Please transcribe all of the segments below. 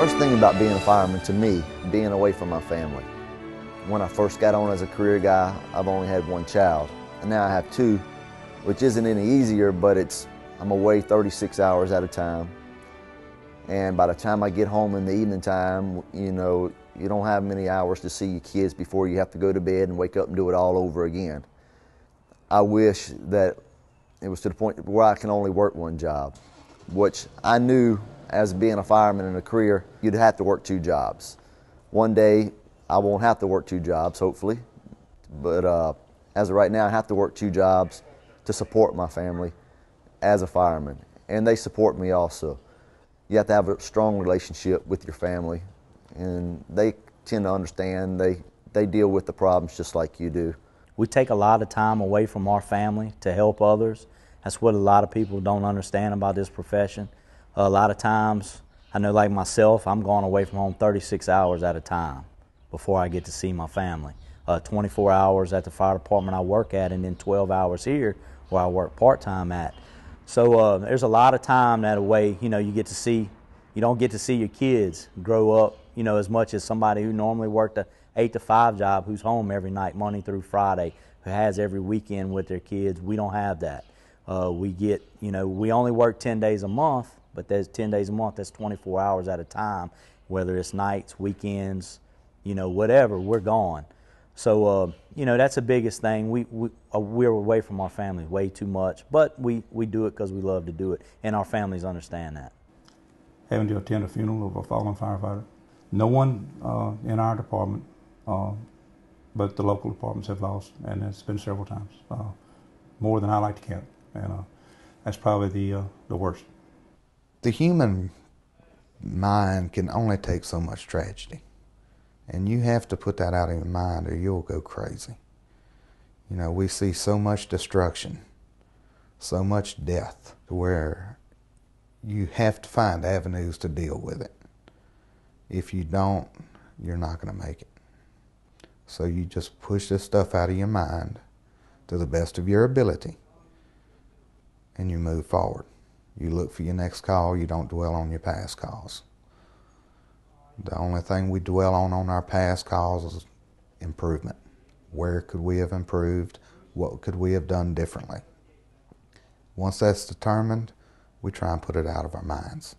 hardest thing about being a fireman, to me, being away from my family. When I first got on as a career guy, I've only had one child, and now I have two, which isn't any easier, but I'm away 36 hours at a time. And by the time I get home in the evening time, you know, you don't have many hours to see your kids before you have to go to bed and wake up and do it all over again. I wish that it was to the point where I can only work one job, which I knew as being a fireman in a career, you'd have to work two jobs. One day, I won't have to work two jobs, hopefully, but as of right now, I have to work two jobs to support my family as a fireman, and they support me also. You have to have a strong relationship with your family, and they tend to understand. They deal with the problems just like you do. We take a lot of time away from our family to help others. That's what a lot of people don't understand about this profession. A lot of times, I know like myself, I'm going away from home 36 hours at a time before I get to see my family. 24 hours at the fire department I work at, and then 12 hours here where I work part-time at. So there's a lot of time that way, you know, you don't get to see your kids grow up, you know, as much as somebody who normally worked a 8 to 5 job, who's home every night, Monday through Friday, who has every weekend with their kids. We don't have that. We only work 10 days a month, but there's 10 days a month, that's 24 hours at a time, whether it's nights, weekends, you know, whatever, we're gone. So, that's the biggest thing. We're away from our family way too much, but we do it because we love to do it, and our families understand that. Having to attend a funeral of a fallen firefighter. No one in our department, but the local departments have lost, and it's been several times, more than I like to count, and that's probably the worst. The human mind can only take so much tragedy. And you have to put that out of your mind or you'll go crazy. You know, we see so much destruction, so much death, where you have to find avenues to deal with it. If you don't, you're not going to make it. So you just push this stuff out of your mind to the best of your ability, and you move forward. You look for your next call, you don't dwell on your past calls. The only thing we dwell on our past calls is improvement. Where could we have improved? What could we have done differently? Once that's determined, we try and put it out of our minds.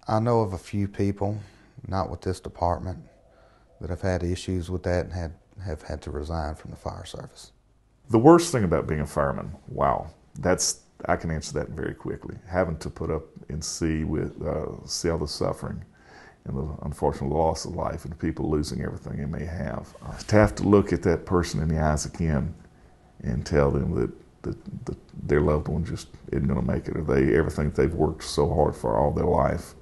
I know of a few people, not with this department, that have had issues with that and have had to resign from the fire service. The worst thing about being a fireman, wow, I can answer that very quickly. Having to put up and see all the suffering and the unfortunate loss of life and people losing everything they may have. To have to look at that person in the eyes again and tell them that their loved one just isn't going to make it, or everything they've worked so hard for all their life,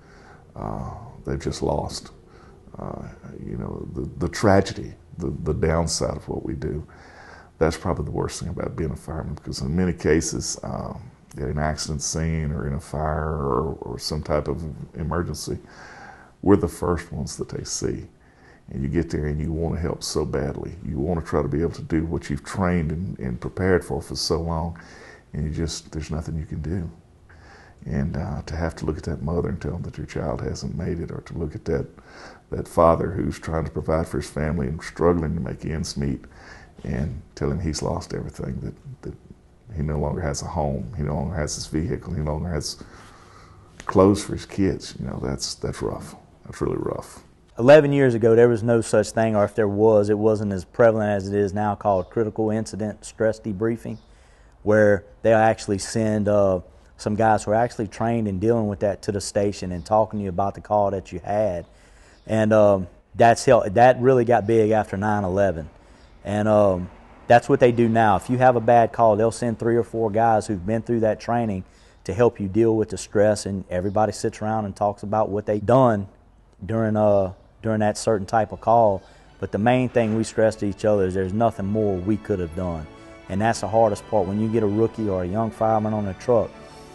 they've just lost. The tragedy, the downside of what we do, that's probably the worst thing about being a fireman, because in many cases, at an accident scene or in a fire or some type of emergency, we're the first ones that they see. And you get there and you want to help so badly. You want to try to be able to do what you've trained and prepared for so long, and there's nothing you can do. And to have to look at that mother and tell them that your child hasn't made it, or to look at that father who's trying to provide for his family and struggling to make ends meet, and tell him he's lost everything, that he no longer has a home, he no longer has his vehicle, he no longer has clothes for his kids, that's rough. That's really rough. 11 years ago, there was no such thing, or if there was, it wasn't as prevalent as it is now, called critical incident stress debriefing, where they'll actually send some guys who are actually trained in dealing with that to the station and talking to you about the call that you had. And that really got big after 9/11. And that's what they do now. If you have a bad call, they'll send 3 or 4 guys who've been through that training to help you deal with the stress, and everybody sits around and talks about what they've done during that certain type of call. But the main thing we stress to each other is there's nothing more we could have done. And that's the hardest part. When you get a rookie or a young fireman on a truck,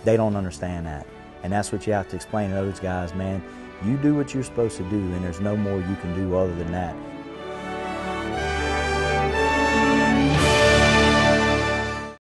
they don't understand that. And that's what you have to explain to those guys, man. You do what you're supposed to do, and there's no more you can do other than that.